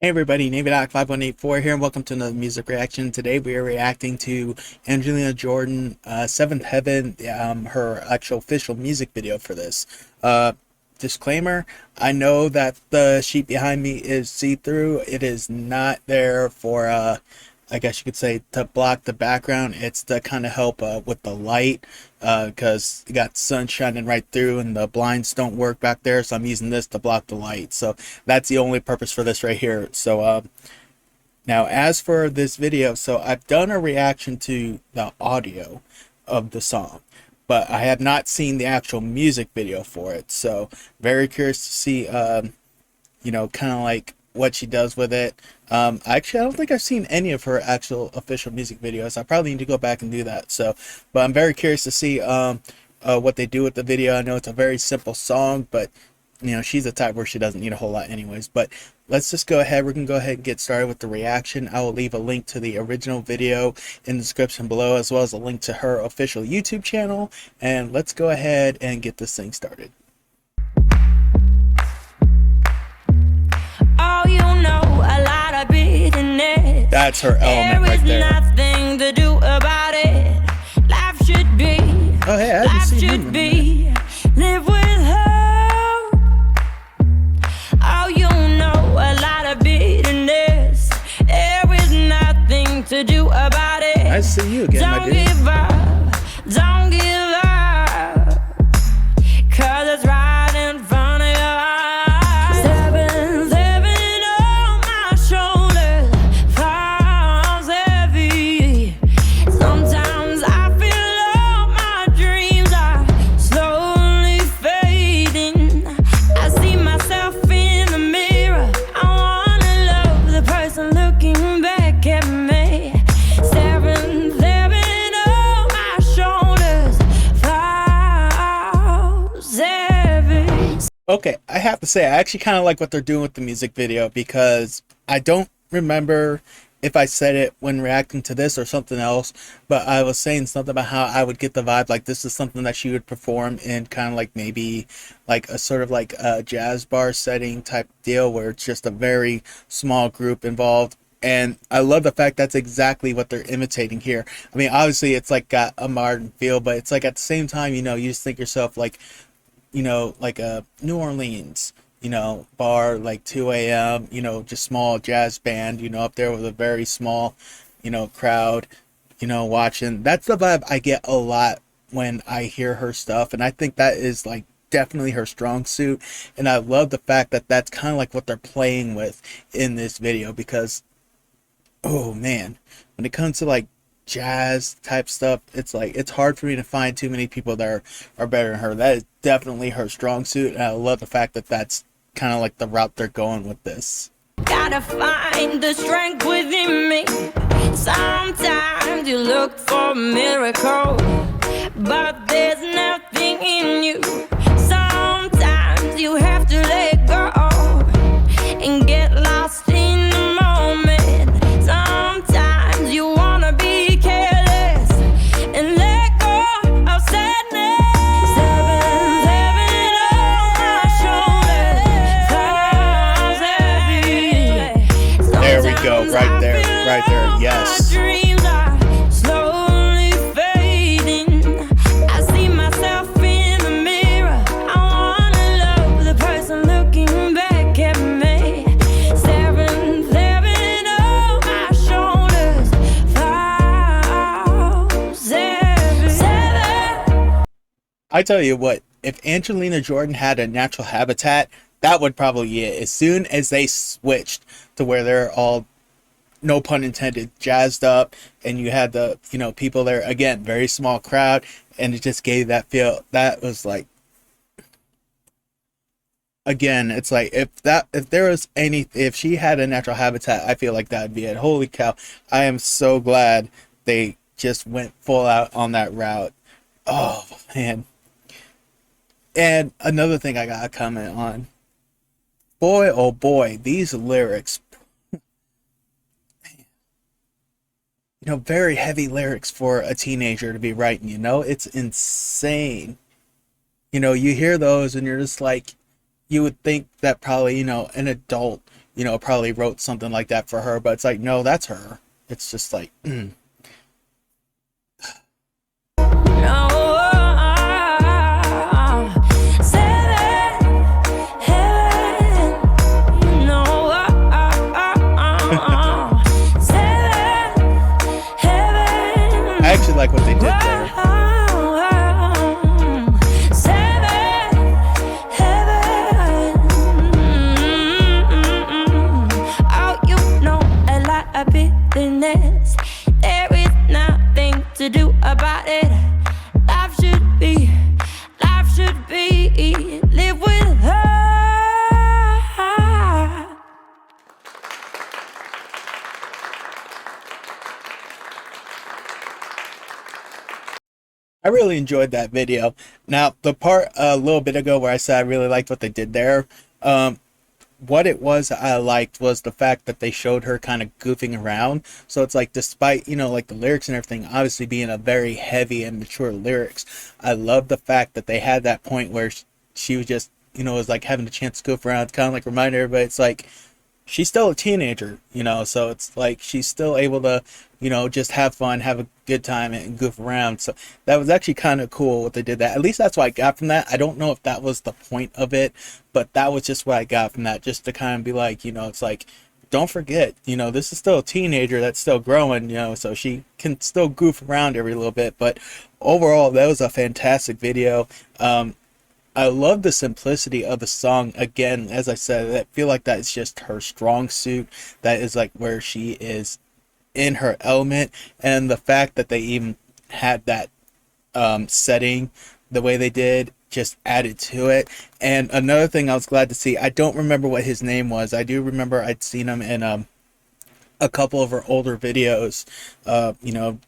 Hey everybody, NavyDoc5184 here, and welcome to another music reaction. Today we are reacting to Angelina Jordan, Seventh Heaven, her actual official music video for this. Disclaimer, I know that the sheet behind me is see-through. It is not there for, I guess you could say, to block the background. It's to kind of help with the light, because you got sun shining right through and the blinds don't work back there, so I'm using this to block the light. So that's the only purpose for this right here. So now as for this video, so I've done a reaction to the audio of the song, but I have not seen the actual music video for it. So very curious to see kind of like what she does with it. Actually, I don't think I've seen any of her actual official music videos. I probably need to go back and do that. So, but I'm very curious to see what they do with the video. I know it's a very simple song, but she's the type where she doesn't need a whole lot anyways. But let's just go ahead. We're gonna go ahead and get started with the reaction. I will leave a link to the original video in the description below, as well as a link to her official YouTube channel. And let's go ahead and get this thing started. Oh, you know, a lot of bitterness. That's her element right there. There is nothing to do about it. Life should be. Oh, hey, I life see should be. Live with her. Oh, you know, a lot of bitterness. There is nothing to do about it. I see you again, my Don't dude. give up. Don't give up. 'Cause it's right in front of your eyes. Seven on my shoulders falls heavy. Sometimes I feel all my dreams are slowly fading. I see myself in the mirror. I wanna love the person looking back at me. Seven on my shoulders falls heavy. Okay, I have to say, I actually kind of like what they're doing with the music video, because I don't remember if I said it when reacting to this or something else, but I was saying something about how I would get the vibe like this is something that she would perform in kind of like maybe like a sort of like a jazz bar setting type deal where it's just a very small group involved. And I love the fact that's exactly what they're imitating here. I mean, obviously it's like got a modern feel, but it's like at the same time, you just think yourself like, like a New Orleans, bar, like 2 a.m., just small jazz band, up there with a very small, crowd, watching. That's the vibe I get a lot when I hear her stuff. And I think that is like definitely her strong suit. And I love the fact that that's kind of like what they're playing with in this video, because, oh man, when it comes to like jazz type stuff, it's like it's hard for me to find too many people that are better than her. That is definitely her strong suit, and I love the fact that that's kind of like the route they're going with this. Gotta find the strength within me. Sometimes you look for a miracle, but there's nothing in you. Sometimes you have to let go and get lost in the moment. Sometimes you wanna be careless and let go of sadness. Seven on my shoulders falls heavy. There we go, right there, yes. Dreams are slowly fading. I see myself in the mirror. I wanna love the person looking back at me. Seven on my shoulders falls heavy. I tell you what, if Angelina Jordan had a natural habitat, that would probably be it. As soon as they switched to where they're all, no pun intended, jazzed up, and you had the people there, again, very small crowd, and it just gave that feel. That was like, again, it's like if she had a natural habitat, I feel like that would be it. Holy cow, I am so glad they just went full out on that route. Oh man. And another thing I gotta comment on, boy oh boy, these lyrics, very heavy lyrics for a teenager to be writing. It's insane. You hear those and you're just like, you would think that probably, an adult probably wrote something like that for her, but it's like, no, that's her. It's just like, No, seven heaven. No, seven heaven. I actually like what they did there. Seven heaven. Oh, you know a lot of business. There is nothing to do about it. Life should be, live with her. I really enjoyed that video. Now, the part a little bit ago where I said I really liked what they did there, what it was I liked was the fact that they showed her kind of goofing around. So it's like, despite, like the lyrics and everything obviously being a very heavy and mature lyrics, I love the fact that they had that point where she was just, was like having a chance to goof around. It's kind of like remind everybody, it's like, she's still a teenager, so it's like she's still able to, just have fun, have a good time, and goof around. So that was actually kind of cool what they did that. At least that's what I got from that. I don't know if that was the point of it, but that was just what I got from that, just to kind of be like, it's like, don't forget, this is still a teenager that's still growing, so she can still goof around every little bit. But overall, that was a fantastic video. I love the simplicity of the song. Again, as I said, I feel like that is just her strong suit. That is like where she is in her element, and the fact that they even had that setting the way they did just added to it. And another thing I was glad to see, I don't remember what his name was. I do remember I'd seen him in a couple of her older videos,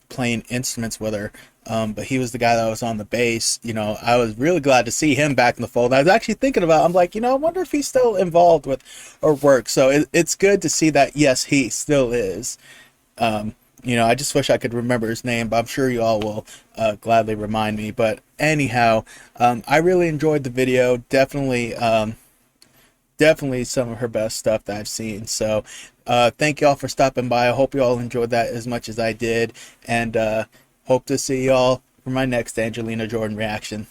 playing instruments with her. But he was the guy that was on the bass. I was really glad to see him back in the fold. I was actually thinking about, I'm like, I wonder if he's still involved with her work. So it's good to see that, yes, he still is. I just wish I could remember his name, but I'm sure you all will gladly remind me. But anyhow, I really enjoyed the video. Definitely some of her best stuff that I've seen. So thank you all for stopping by. I hope you all enjoyed that as much as I did, and hope to see y'all for my next Angelina Jordan reaction.